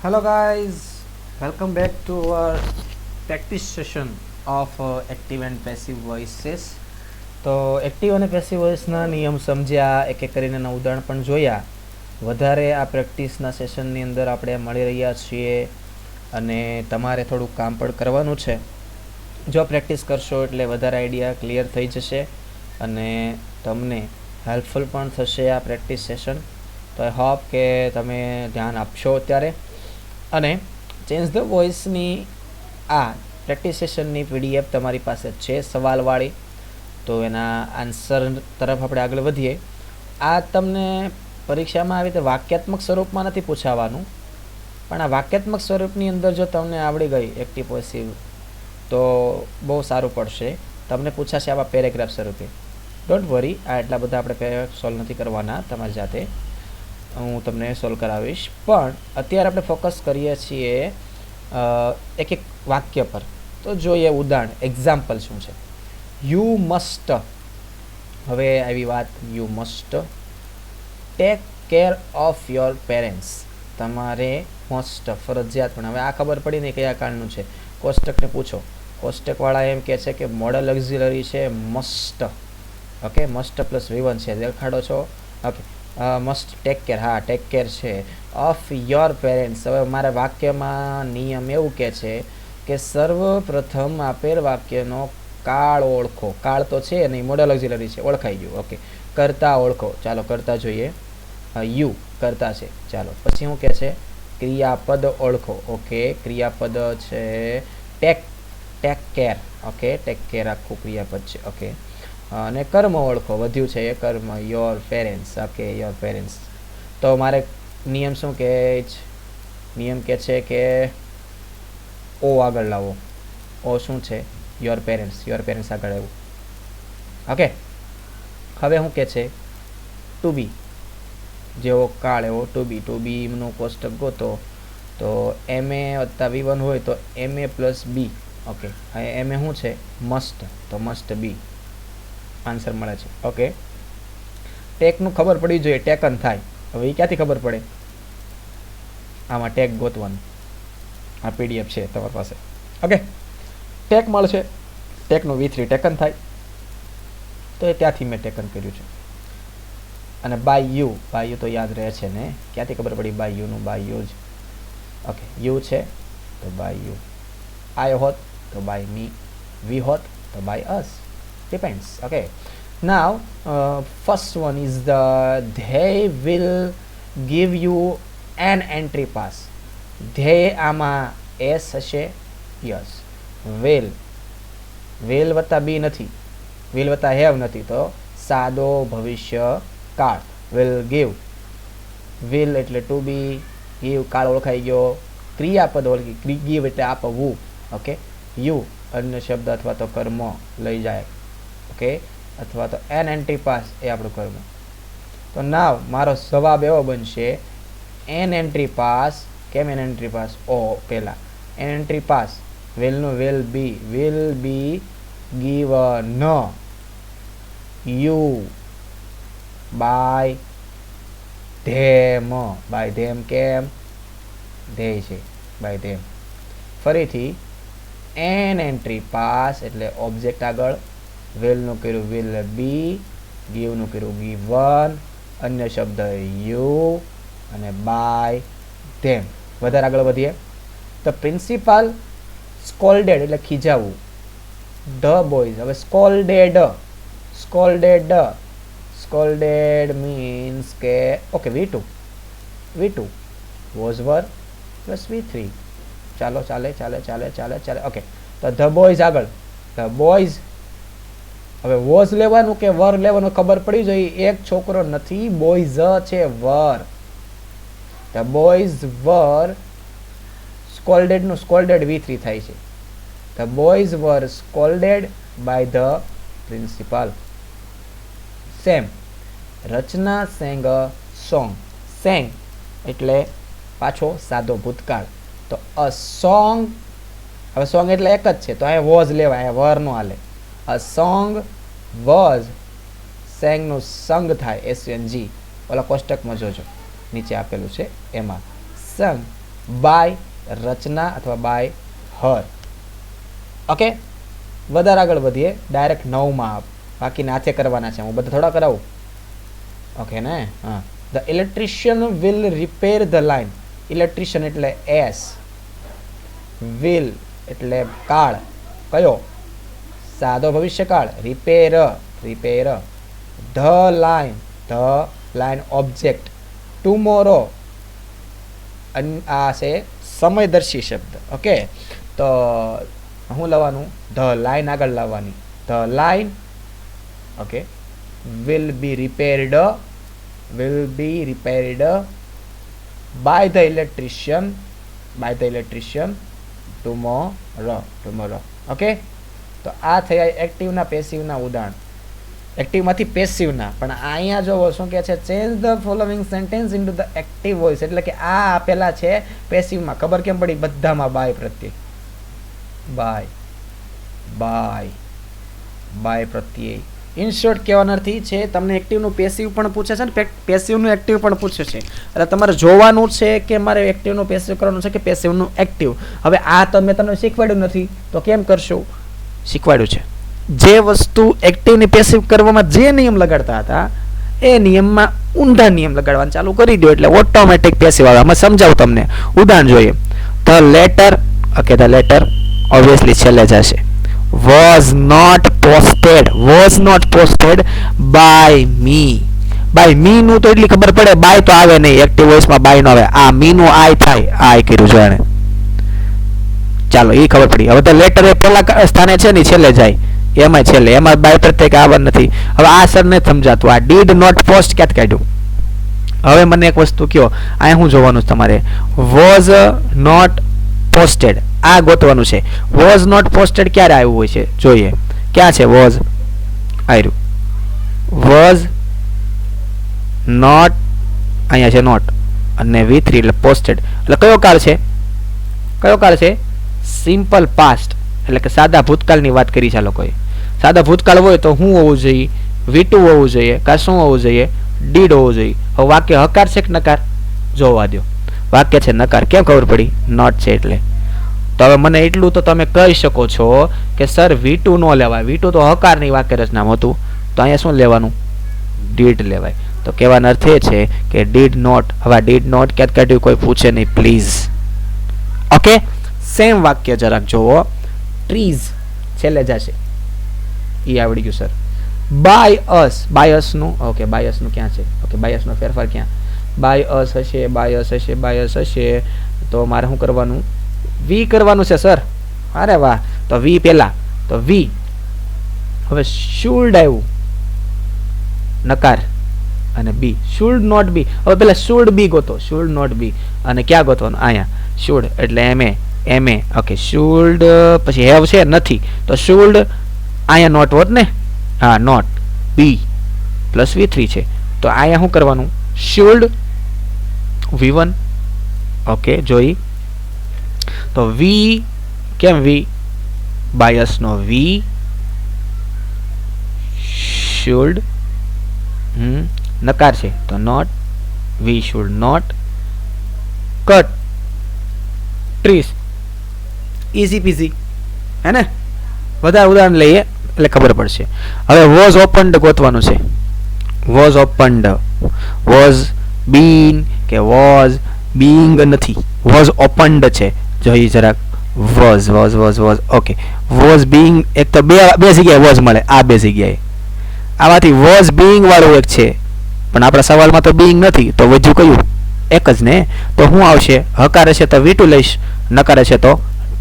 Hello guys, welcome back to our practice session of active and passive voices. તો active અને passive વોઇસના નિયમ સમજ્યા, એક એક કરીને એના ઉદાહરણ પણ જોયા. વધારે આ પ્રેક્ટિસના સેશનની અંદર આપણે મળી રહ્યા છીએ અને તમારે થોડુંક કામ પણ કરવાનું છે. જો પ્રેક્ટિસ કરશો એટલે વધારે આઈડિયા ક્લિયર થઈ જશે અને તમને હેલ્પફુલ પણ થશે આ પ્રેક્ટિસ સેશન. તો આઈ હોપ કે તમે ધ્યાન આપશો અત્યારે. અને ચેન્જ ધ વોઇસની આ પ્રેક્ટિસ સેશનની પીડીએફ તમારી પાસે છે સવાલવાળી. તો એના આન્સર તરફ આપણે આગળ વધીએ. આ તમને પરીક્ષામાં આવી રીતે વાક્યાત્મક સ્વરૂપમાં નથી પૂછાવાનું, પણ આ વાક્યાત્મક સ્વરૂપની અંદર જો તમને આવડી ગઈ એક્ટિવ પેસિવ તો બહુ સારું પડશે. તમને પૂછાશે આવા પેરેગ્રાફ સ્વરૂપે. ડોન્ટ વરી, આ એટલા બધા આપણે પેરેગ્રાફ સોલ્વ નથી કરવાના, તમારી જાતે હું તમને સોલ્વ કરાવીશ. પણ અત્યારે આપણે ફોકસ કરીએ છીએ એક એક વાક્ય પર. તો જોઈએ ઉદાહરણ, એક્ઝામ્પલ શું છે. યુ મસ્ટ, હવે આવી વાત, you must take care of your parents. તમારે મસ્ટ ફરજિયાત, પણ હવે આ ખબર પડી ને કયા કારણનું છે. કોષ્ટકને પૂછો, કોષ્ટકવાળા એમ કહે છે કે મોડલ ઓક્ઝિલરી છે must. Okay, must plus V1 છે, દેખાડો છો. ઓકે, મસ્ટ ટેક કેર, હા ટેક કેર છે ઓફ યોર પેરેન્ટ્સ. હવે મારા વાક્યમાં નિયમ એવું કહે છે કે સર્વપ્રથમ આપેલ વાક્યનો કાળ ઓળખો. કાળ તો છે નહીં, મોડલ ઓક્ઝિલરી છે, ઓળખાઈ ગયું. ઓકે, કરતા ઓળખો. ચાલો કરતા જોઈએ. યુ કરતા છે. ચાલો પછી શું કહે છે, ક્રિયાપદ ઓળખો. ઓકે, ક્રિયાપદ છે take, take care. Okay, take care આખું ક્રિયાપદ છે. ઓકે, અને કર્મ ઓળખો, વધ્યું છે એ કર્મ, your parents. Okay, your parents. તો મારે નિયમ શું કહે છે, નિયમ કહે છે કે ઓ આગળ લાવો. ઓ શું છે, યોર પેરેન્ટ્સ. યોર પેરેન્ટ્સ આગળ આવ્યું. ઓકે, હવે શું કહે છે, ટુ બી, જેવો કાળ એવો ટુ બી. ટુ બીનું કોષ્ટક ગોતો. તો MA વત્તા V1 હોય તો MA પ્લસ બી. ઓકે, હવે MA શું છે, મસ્ટ, તો મસ્ટ બી આન્સર મળે છે. ઓકે, ટેકનું ખબર પડી જોઈએ, ટેકન થાય. હવે એ ક્યાંથી ખબર પડે, આમાં ટેક ગોતવાનું. આ PDF છે તમારી પાસે. ઓકે, ટેક મળશે, ટેકનું V3 ટેકન થાય, તો એ ત્યાંથી મેં ટેકન કર્યું છે. અને બાય યુ, બાય યુ તો યાદ રહે છે ને, ક્યાંથી ખબર પડી બાય યુનું, બાય યુ જ. ઓકે, યુ છે તો બાય યુ, આઈ હોત તો બાય મી, વી હોત તો by us, depends. Okay, now first one is they will give you an entry pass. they આમાં s હશે, યસ. will વત્તા બી નથી, will વત્તા have નથી, તો સાદો ભવિષ્ય કાળ. will give, will એટલે ટુ બી, give કાળ ઓળખાઈ ગયો, ક્રિયાપદ ઓળખી, give એટલે આપવું. ઓકે, યુ અન્ય શબ્દ અથવા તો કર્મ લઈ જાય. ઓકે, અથવા તો એન એન્ટ્રી પાસ એ આપણું કર્મ. તો નાવ મારો જવાબ એવો બનશે, એન એન્ટ્રી પાસ. કેમ એન એન્ટ્રી પાસ, ઓ પહેલાં એન એન્ટ્રી પાસ. વિલનું will be given you by them. By them, કેમ ધેય છે, બાય ધેમ. ફરીથી એન એન્ટ્રી પાસ એટલે ઓબ્જેક્ટ આગળ, વિલનું કર્યું વિલ બી, ગીવનું કર્યું ગીવન, અન્ય શબ્દ યુ, અને બાય ધેમ. વધારે આગળ વધીએ. ધ પ્રિન્સિપાલ સ્કોલ્ડેડ એટલે ખીજાવું, ધ બોયઝ. હવે સ્કોલ્ડેડ, સ્કોલ્ડેડ, સ્કોલ્ડેડ મીન્સ કે okay V2 was var plus V3. ચાલો ચાલે. ઓકે, તો ધ બોયઝ આગળ, ધ બોયઝ. હવે વોઝ લેવાનું કે વર લેવાનું ખબર પડી જોઈએ. એક છોકરો નથી, બોયઝ છે, વર. ધ બોયઝ વર સ્કોલ્ડેડનું સ્કોલ્ડેડ V3 થાય છે. The boys were scolded by the principal. Same, રચના સેંગ સોંગ. સેંગ એટલે પાછો સાદો ભૂતકાળ, તો અ સોંગ. હવે સોંગ એટલે એક જ છે, તો અહીંયા વોઝ લેવાય, અહીંયા વર નો હાલે. અ સોંગ વોઝ, સેંગનું સંગ થાય, SNG. ઓલા કોષ્ટકમાં જોજો, નીચે આપેલું છે એમાં. સંગ બાય રચના અથવા બાય હર. ઓકે, વધારે આગળ વધીએ ડાયરેક્ટ 9 માં. બાકી નાથે કરવાના છે, હું બધા થોડા કરાવું. ઓકે ને? હા. The electrician will repair the line. Electrician એટલે એસ, વિલ એટલે કાળ, કયો? સાદો ભવિષ્યકાળ. Repair, repair. The line object. Tomorrow, આ છે સમયદર્શી શબ્દ. ઓકે, તો શું લાવવાનું? ધ લાઇન આગળ લાવવાની. The line, okay, will be repaired by the electrician tomorrow. Okay, તો આ થયા એક્ટિવના પેસિવના ઉદાહરણ. એક્ટિવમાંથી પેસિવના. પણ અહીંયા જોવો શું કહે છે? Change the following sentence into the active voice. એટલે કે આ આપેલા છે પેસિવમાં. ખબર કેમ પડી? બધામાં બાય પ્રત્યય, બાય પ્રત્યય. ઇન શોર્ટ કહેવાનો અર્થ છે તમને એક્ટિવનું પેસિવ પણ પૂછે છે ને પેસિવનું એક્ટિવ પણ પૂછે છે. એટલે તમારે જોવાનું છે કે મારે એક્ટિવનું પેસિવ કરવાનું છે કે પેસિવનું એક્ટિવ. હવે આ તો મેં તમને શીખવાડ્યું નથી, તો કેમ કરશો? શીખવાડ્યું છે. જે વસ્તુ એક્ટિવની પેસિવ કરવામાં જે નિયમ લગાડતા હતા એ નિયમમાં ઊંધા નિયમ લગાડવાનું ચાલુ કરી દો એટલે ઓટોમેટિક પેસિવ આવે. આમાં સમજાવું તમને. ઉદાહરણ જોઈએ. The letter, okay, the letter obviously છેલ્લે જશે. was not posted by me. by me નું તો એટલી ખબર પડે, by તો આવે નહીં. એક્ટિવ વોઇસ માં by નો આવે. આ me નું I થાય. I કર્યું છે એને. ચાલો, એ ખબર પડી. હવે તો લેટર એ પહેલા સ્થાને છે ને છેલ્લે જાય. એમાં છેલ્લે, એમાં by પ્રત્યય આવવા નથી. હવે આ સર ને સમજાતું. આ did not post ક્યાં કાઢ્યું? હવે મને એક વસ્તુ કયો, આ શું જોવાનું છે તમારે? was not posted, આ ગોતવાનું છે. was not posted ક્યારે આવ્યું હોય છે? જોઈએ. ક્યાં છે was? આવ્યું. was not, અહીંયા છે not અને V3 એટલે posted. એટલે કયો કાળ છે? કયો કાળ છે? Simple past. એટલે કે સાદા ભૂતકાળની વાત કરી છે લોકોએ. સાદા ભૂતકાળ હોય તો શું હોવું જોઈએ? V2 હોવું જોઈએ. કા શું હોવું જોઈએ? did હોવું જોઈએ. હવે વાક્ય હકાર છે કે નકાર? જોવા દો. વાક્ય છે નકાર. કેમ ખબર પડી? not છે એટલે. તો હવે મને એટલું તો તમે કહી શકો છો કે સર V2 નો લેવાય. V2 તો હકારની વાક્ય રચનામાં હતું. તો અહીંયા શું લેવાનું? did લેવાય. તો કહેવાનો અર્થ એ છે કે did not. હવે did not ક્યાં કાઢ્યું? કોઈ પૂછે નહીં પ્લીઝ. ઓકે, સેમ વાક્ય જરાક જોવો. ટ્રીઝ છેલ્લે જશે. એ આવડી ગયું sir. by us, by us નું, ઓકે, by us નું ક્યાં છે? ઓકે, by us નો ફેરફાર ક્યાં? by us હશે, by us હશે, by us હશે. તો મારે શું કરવાનું? V કરવાનું છે સર. અરે વાહ. તો V પહેલા. તો V. હવે should આવ્યું નકાર અને B. should not be. હવે પેલા should be ગોતો. should not be. અને ક્યાં ગોતવાનું? અહીંયા. should એટલે ma. ઓકે, should પછી have છે નથી. તો should અહીંયા not હોત ને. હા, not be પ્લસ V3 છે. તો અહીંયા શું કરવાનું? should V1. ઓકે, જોઈ. તો V કેમ V? બાયસ નો V. should નકાર છે તો not. We should not cut trees. easy peasy હે ને? વધારે ઉદાહરણ લઈએ એટલે ખબર પડશે. હવે was opened ગોતવાનું છે. was opened, was been કે was being નથી. was opened છે. જોઈ જરાક. was. ઓકે, was being એક તો બે જગ્યાએ was મળે. આ બે જગ્યાએ આમાંથી was being વાળું એક છે પણ આપણા સવાલમાં તો being નથી. તો વધ્યું કયું? એક જ ને. તો શું આવશે? હકારે છે તો V2 લઈશ, નકારે છે તો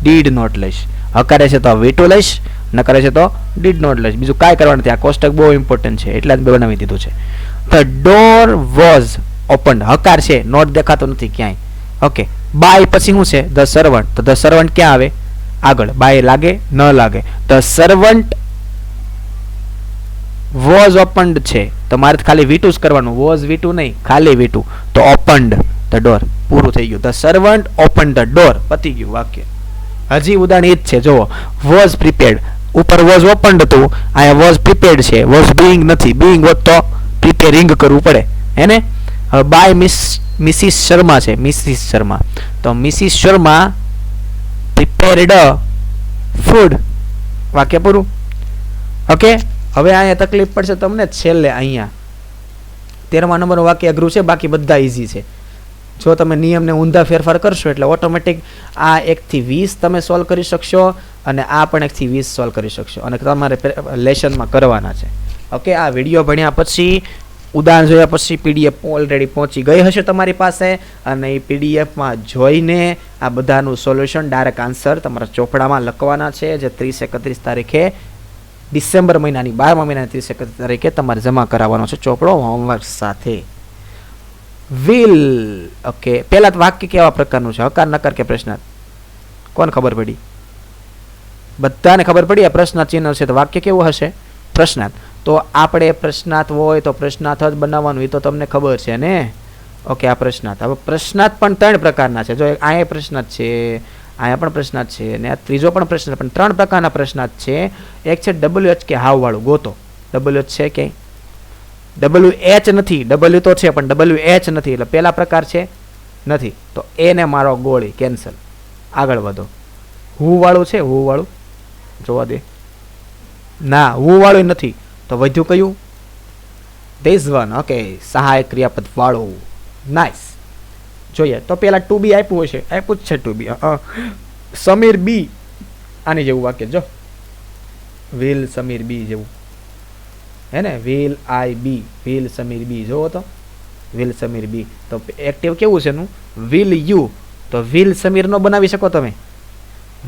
did not લઈશ. હકારે છે તો V2 લઈશ, નકારે છે તો did not લઈશ. બીજું કાંઈ કરવાનું નથી. આ કોષ્ટક બહુ ઇમ્પોર્ટન્ટ છે એટલે જ બનાવી દીધું છે. The door was opened. હકાર છે, નોટ દેખાતો નથી ક્યાંય. ઓકે, by પછી શું છે? the servant. તો the servant ક્યાં આવે? આગળ. by લાગે ન લાગે? the servant was opened છે તો મારે ખાલી V2 જ કરવાનું. was V2 નહીં, ખાલી V2. તો opened the door. પૂરું થઈ ગયું. the servant opened the door. પતી ગયું વાક્ય. હજી ઉદાહરણ એ જ છે. જુઓ. was prepared. ઉપર was opened હતું, અહીંયા was prepared છે. was being નથી. being હોત તો preparing કરવું પડે હે ને? બાય મિસિસ શર્મા છે, મિસિસ શર્મા. તો મિસિસ શર્મા પ્રિપેર્ડ ફૂડ. વાક્ય પૂરું. ઓકે, હવે અહીંયા તકલીફ પડશે તમને છેલ્લે. અહીંયા 13મા નંબરનું વાક્ય અઘરું છે, બાકી બધા ઈઝી છે. જો તમે નિયમને ઊંધા ફેરફાર કરશો એટલે ઓટોમેટિક આ 1 થી 20 તમે સોલ્વ કરી શકશો અને આ પણ 1 થી 20 સોલ્વ કરી શકશો અને તમારે લેસનમાં કરવાના છે. ઓકે, આ વિડીયો ભણ્યા પછી, ઉદાહરણ જોયા પછી પીડીએફ ઓલરેડી પહોંચી ગઈ હશે તમારી પાસે અને એ પીડીએફમાં જોઈને આ બધાનું સોલ્યુશન ડાયરેક્ટ આન્સર તમારા ચોપડામાં લખવાના છે, જે 30-31 તારીખે ડિસેમ્બર મહિનાની 12મા મહિનાની 30-31 તારીખે તમારે જમા કરાવવાનો છે ચોપડો હોમવર્ક સાથે. વિલ. ઓકે, પહેલા તો વાક્ય કેવા પ્રકારનું છે? હકાર, નકાર કે પ્રશ્નાર્થ? કોણ ખબર પડી? બધાને ખબર પડી. આ પ્રશ્નાર્થ ચિહ્ન છે તો વાક્ય કેવું હશે? પ્રશ્નાર્થ. તો આપણે પ્રશ્નાર્થ હોય તો પ્રશ્નાર્થ જ બનાવવાનું, એ તો તમને ખબર છે ને. ઓકે, આ પ્રશ્નાર્થ. હવે પ્રશ્નાર્થ પણ 3 પ્રકારના છે. જો અહીંયા પ્રશ્નાર્થ છે, અહીંયા પણ પ્રશ્નાર્થ છે અને આ ત્રીજો પણ પ્રશ્નાર્થ. પણ 3 પ્રકારના પ્રશ્નાર્થ છે. એક છે WH કે હાવ વાળું. ગોતો. WH છે કે WH નથી? W તો છે પણ WH નથી, એટલે પહેલા પ્રકાર છે નથી. તો એ ને મારો ગોળી કેન્સલ. આગળ વધો. હું વાળું છે? હું વાળું જોવા દે. ના, હું વાળું નથી. તો વધ્યું કયું? This one. ઓકે, સહાયક ક્રિયાપદ વાળું. નાઇસ. જોઈએ તો પેલા ટુ બી આપ્યું હશે, આપ્યું જ છે ટુ બી. સમીર બી, આની જેવું વાક્ય જો. વિલ સમીર બી જેવું હે ને. Will I be, will Sameer be. જોવો તો વિલ સમીર બી. તો એક્ટિવ કેવું છે એનું? Will you. તો વિલ સમીર નો બનાવી શકો તમે.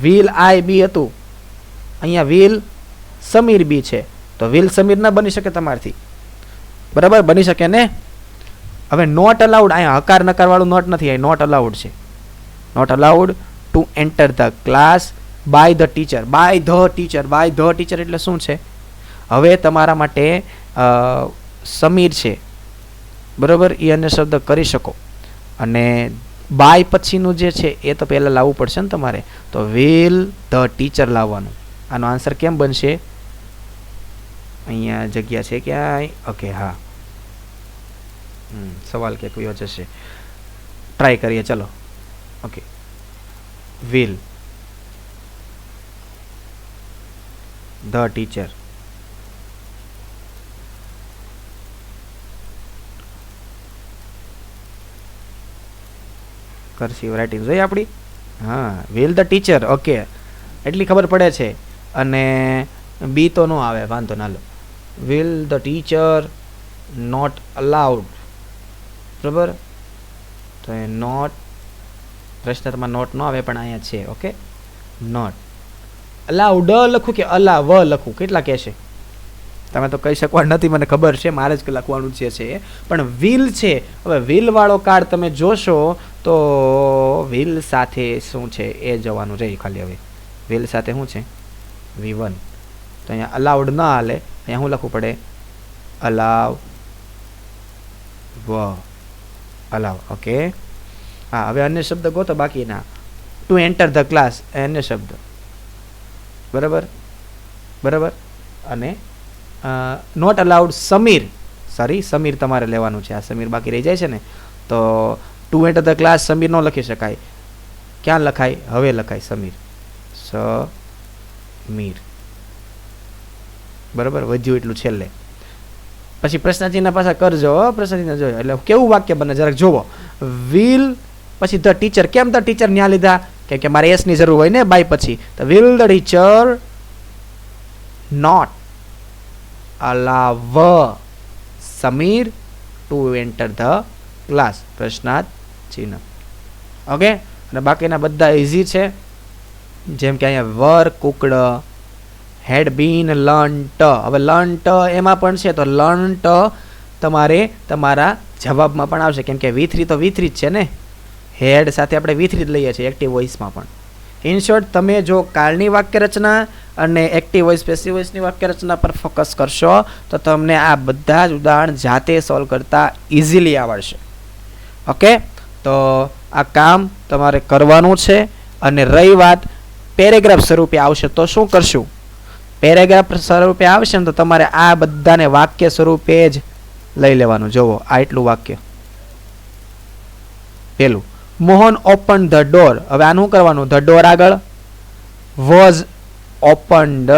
વિલ આઈ બી હતું, અહીંયા વિલ સમીર બી છે, તો વિલ સમીર ના બની શકે તમારથી. બરાબર, બની શકે ને. હવે નોટ અલાઉડ, અહીંયા હકાર નકાર વાળું નોટ નથી, અહીં નોટ અલાઉડ છે. Not allowed to enter the class by the teacher. By the teacher. By the teacher એટલે શું છે? હવે તમારા માટે સમીર છે, બરાબર, એ અન્ય શબ્દ કરી શકો અને બાય પછીનું જે છે એ તો પહેલાં લાવવું પડશે ને તમારે. તો વિલ ધ ટીચર લાવવાનું. આનો આન્સર કેમ બનશે? અહીંયા જગ્યા છે ક્યાંય? ઓકે, હા, સવાલ કે કોઈ જશે, ટ્રાય કરીએ. ચલો. Okay, will the teacher. Cursive writing જોઈએ આપણી. હા, વિલ ધ ટીચર. ઓકે, એટલી ખબર પડે છે. અને બી તો ન આવે, વાંધો ના લો. Will the teacher not allowed. બરાબર, તો એ નોટ પ્રશ્નાર્થમાં નોટ ન આવે પણ અહીંયા છે. ઓકે, નોટ અલાઉડ લખું કે અલાવ લખું? કેટલા કહેશે? તમે તો કહી શકવા નથી, મને ખબર છે, મારે જ લખવાનું છે. પણ વિલ છે. હવે વિલ વાળો કાર્ડ તમે જોશો તો વિલ સાથે શું છે એ જવાનું રહે ખાલી. હવે વિલ સાથે શું છે? V1. તો અહીંયા અલાઉડ ના હાલે, અહીંયા શું લખવું પડે? Allow allow. ઓકે, હા. હવે અન્ય શબ્દ ગોતો બાકીના. ટુ એન્ટર ધ ક્લાસ અન્ય શબ્દ. બરાબર, બરાબર. અને not allowed Sameer. Sorry, Sameer તમારે લેવાનું છે. આ સમીર બાકી રહી જાય છે ને. તો to enter the class Sameer નો લખી શકાય. ક્યાં લખાય? હવે લખાય સમીર. સમીર. બરાબર, વધ્યું એટલું છેલ્લે. પછી પ્રશ્નચિહ્ન પાછા કરજો. પ્રશ્નચિહ્ન જોયો એટલે કેવું વાક્ય બને જરાક જોવો. વિલ પછી ધ ટીચર. કેમ ધ ટીચર ન્યા લીધા? કેમ કે મારે એસ ની જરૂર હોય ને બાય પછી. તો will the teacher not allow Sameer to enter the class. પ્રશ્નાર્થ ચિહ્ન. ઓકે, અને બાકીના બધા ઇઝી છે. જેમ કે અહીંયા વર કુકડ, હેડ બીન લર્ન્ટ. હવે લર્ન્ટ એમાં પણ છે, તો લર્ન્ટ તમારે તમારા જવાબમાં પણ આવશે, કેમ કે V3 તો V3 જ છે ને. હેડ સાથે આપણે V3 જ લઈએ છીએ એક્ટિવ વોઇસમાં પણ. ઇન શોર્ટ, તમે જો કાળની વાક્ય રચના અને એક્ટિવ વોઇસ પેસિવ વોઇસની વાક્ય રચના પર ફોકસ કરશો તો તમને આ બધા જ ઉદાહરણ જાતે સોલ્વ કરતા ઇઝીલી આવડશે. ઓકે, તો આ કામ તમારે કરવાનું છે. અને રહી વાત પેરેગ્રાફ સ્વરૂપે આવશે તો શું કરશું? પેરેગ્રાફ સ્વરૂપે આવશે ને તો તમારે આ બધાને વાક્ય સ્વરૂપે જ લઈ લેવાનું. જોવો, આ એટલું વાક્ય પેલું મોહન ઓપન ધ ડોર. હવે આનું શું કરવાનું? ધ ડોર આગળ વોઝ ઓપન્ડ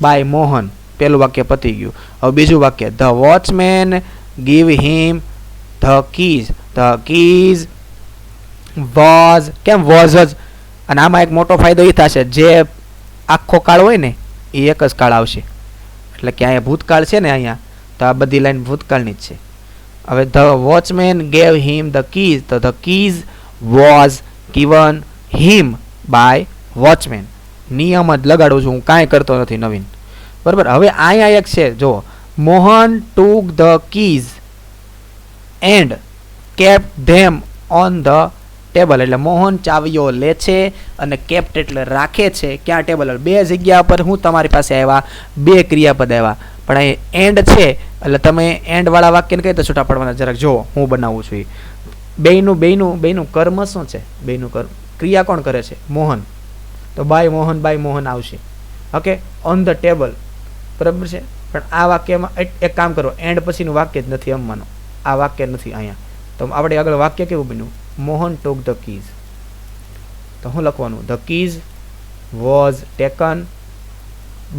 બાય મોહન. પેલું વાક્ય પતી ગયું. હવે બીજું વાક્ય the watchman give him the keys. The keys was. કેમ વોઝ જ? અને આમાં એક મોટો ફાયદો એ થશે, જે આખો કાળ હોય ને એ એક જ કાળ આવશે. એટલે કે અહીંયા ભૂતકાળ છે ને, અહીંયા તો આ બધી લાઈન ભૂતકાળની જ છે. હવે the watchman gave him the keys. તો the keys was given him by watchman. નિયમ જ લગાડું છું, હું કાંઈ કરતો નથી નવીન. બરાબર. હવે અહીંયા એક છે, જો Mohan took the keys and kept them on the table. એટલે મોહન ચાવીઓ લે છે અને કેપ્ટ એટલે રાખે છે. ક્યાં? ટેબલ. બે જગ્યા પર હું તમારી પાસે આવ્યા, બે ક્રિયાપદ આવ્યા, પણ અહીં એન્ડ છે એટલે તમે એન્ડ વાળા વાક્યને કઈ રીતે છૂટા પડવાના જરાક જુઓ. હું બનાવું છું એ બેયનું કર્મ શું છે? બેયનું કર્મ ક્રિયા કોણ કરે છે? મોહન. તો બાય મોહન આવશે. ઓકે. On the table. બરાબર છે. પણ આ વાક્યમાં એક કામ કરો, એન્ડ પછીનું વાક્ય જ નથી અમવાનું. આ વાક્ય નથી અહીંયા. તો આપણે આગળ વાક્ય કેવું બન્યું? Mohan took the keys. તો શું લખવાનું? The keys was taken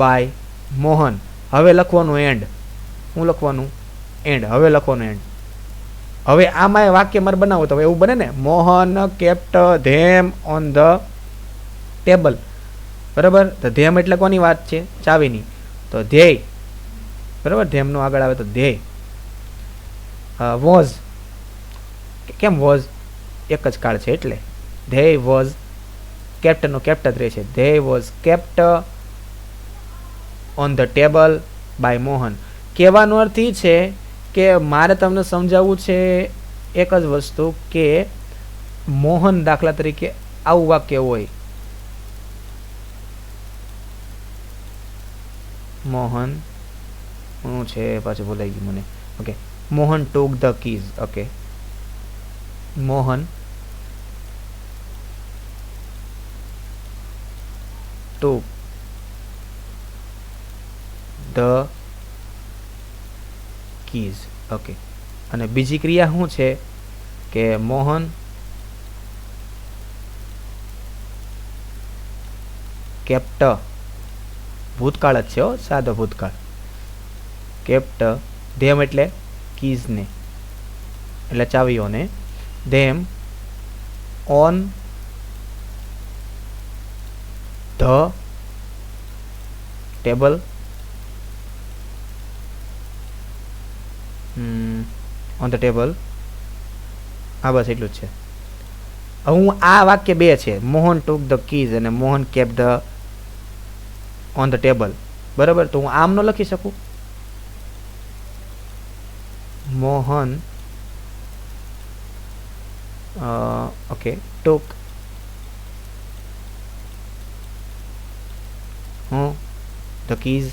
by Mohan. હવે લખવાનું એન્ડ. શું લખવાનું? એન્ડ. હવે લખવાનું એન્ડ. હવે આમાં વાક્ય મારે બનાવો તો એવું બને ને, Mohan kept them on the table. બરાબર. તો ધેમ એટલે કોની વાત છે? ચાવીની. તો ધ્યેય. બરાબર. ધેમનું આગળ આવે તો ધ્યેય. વોઝ. કેમ વોઝ? એક જ કાળ છે એટલે ધ્યેય વોઝ કેપ્ટનો કેપ્ટ જ રહે છે. ધ્યેય was kept on the table by Mohan. કહેવાનો અર્થ એ છે કે મારે તમને સમજાવવું છે એક જ વસ્તુ, કે મોહન દાખલા તરીકે આવું વાક્ય હોય, મોહન શું છે પાછું ભૂલાઈ ગયું મને. Okay. Mohan took the keys. Okay. Mohan took the keys. Okay. અને બીજી ક્રિયા શું છે કે મોહન કેપ્ટ. ભૂતકાળ જ છે હો, સાદો ભૂતકાળ. કેપ્ટ ધેમ એટલે કીઝને એટલે ચાવીઓને. Them on the table on the table. હા બસ એટલું જ છે. હું આ વાક્ય બે છે, મોહન ટુક ધ કીઝ અને Mohan kept the on the table. બરાબર. તો હું આમ ન લખી શકું. Mohan okay took the keys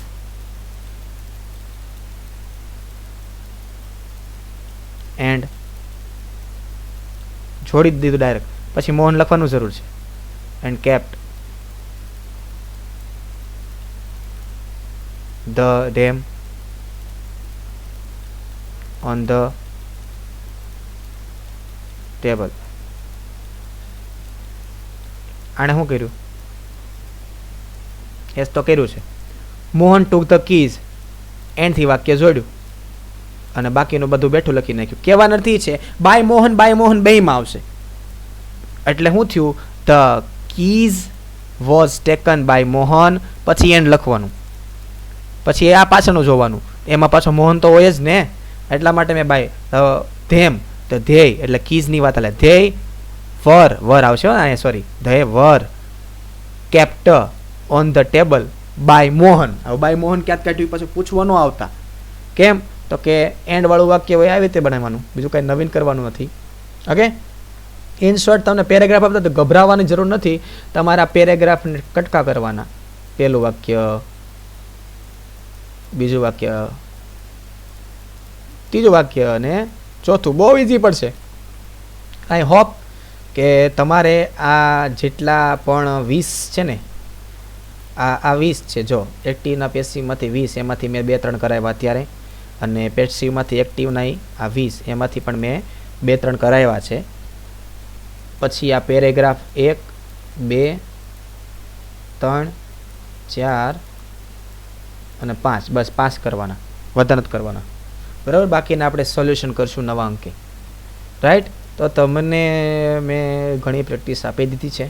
and છોડી દીધું ડાયરેક્ટ. પછી મોહન લખવાનું જરૂર છે. And kept the them on the table. આણે શું કર્યું? એસ તો કર્યું છે. મોહન ટુક ધ કીઝ એન્ડથી વાક્ય જોડ્યું અને બાકીનું બધું બેઠું લખી નાખ્યું. કહેવાનો અર્થ છે બાય મોહન બેયમાં આવશે. એટલે શું થયું? The keys was taken by Mohan. પછી એન્ડ લખવાનું. પછી આ પાછળનું જોવાનું. એમાં પાછો મોહન તો હોય જ ને, એટલા માટે મેં બાય ધેમ તો ધ્યેય એટલે કીઝની વાત હાલે. ધ્યેય વર આવશે અહીંયા, sorry, they were kept on the table by Mohan. હવે બાય મોહન ક્યાં કાઢ્યું પાછું પૂછવા ન આવતા. કેમ? તો કે એન્ડ વાળું વાક્ય હોય આવી રીતે બનાવવાનું, બીજું કંઈ નવીન કરવાનું નથી. ઓકે. ઇન શોર્ટ તમને પેરેગ્રાફ આપતા તો ગભરાવાની જરૂર નથી. તમારા પેરેગ્રાફને કટકા કરવાના. પહેલું વાક્ય, બીજું વાક્ય, ત્રીજું વાક્ય અને ચોથું. બહુ ઇઝી પડશે. આઈ હોપ કે તમારે આ જેટલા પણ 20 છે ને, આ 20 છે. જો એક્ટિવના પેસિવમાંથી 20, એમાંથી મેં 2-3 કરાવ્યા અત્યારે, અને પેસિવમાંથી એક્ટિવના આ 20, એમાંથી પણ મેં 2-3 કરાવ્યા છે. પછી આ પેરેગ્રાફ 1 2 3 4 અને 5, બસ 5 કરવાના, વધારે નથી કરવાના, બરાબર. બાકીના આપણે સોલ્યુશન કરશું નવા અંકે, રાઈટ. તો તમને મેં ઘણી પ્રેક્ટિસ આપી દીધી છે,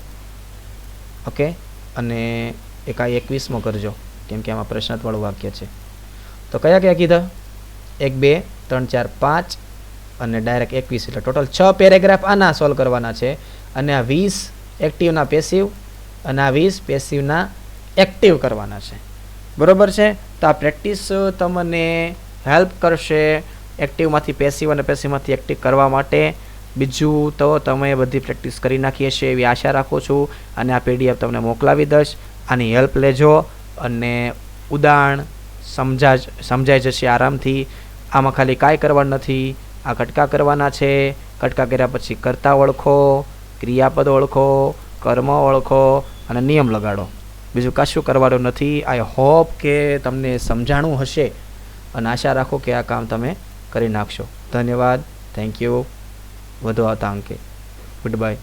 ઓકે. અને એક આ 21મો કરજો, કેમ કે આમાં પ્રશ્નાર્થવાળું વાક્ય છે. તો કયા કયા કીધા? 1 2 3 4 5 અને ડાયરેક્ટ 21, એટલે ટોટલ 6 પેરેગ્રાફ આના સોલ્વ કરવાના છે. અને આ 20 એક્ટિવના પેસિવ અને આ 20 પેસિવના એક્ટિવ કરવાના છે, બરોબર છે. તો આ પ્રેક્ટિસ તમને હેલ્પ કરશે એક્ટિવમાંથી પેસિવ અને પેસિવમાંથી એક્ટિવ કરવા માટે. બીજું તો તમે બધી પ્રેક્ટિસ કરી નાખી હશે એવી આશા રાખું છું, અને આ પીડીએફ તમને મોકલાવી દઈશ. આની હેલ્પ લેજો અને ઉદાહરણ સમજાઈ જશે આરામથી. આમાં ખાલી કાંઈ કરવાનું નથી, આ કટકા કરવાના છે. કટકા કર્યા પછી કર્તા ઓળખો, ક્રિયાપદ ઓળખો, કર્મ ઓળખો અને નિયમ લગાડો. બીજું કશું કરવાનું નથી. આઈ હોપ કે તમને સમજાણું હશે અને આશા રાખો કે આ કામ તમે કરી નાખશો. ધન્યવાદ, થેન્ક યુ. વધુ આવતા અંકે. Good bye.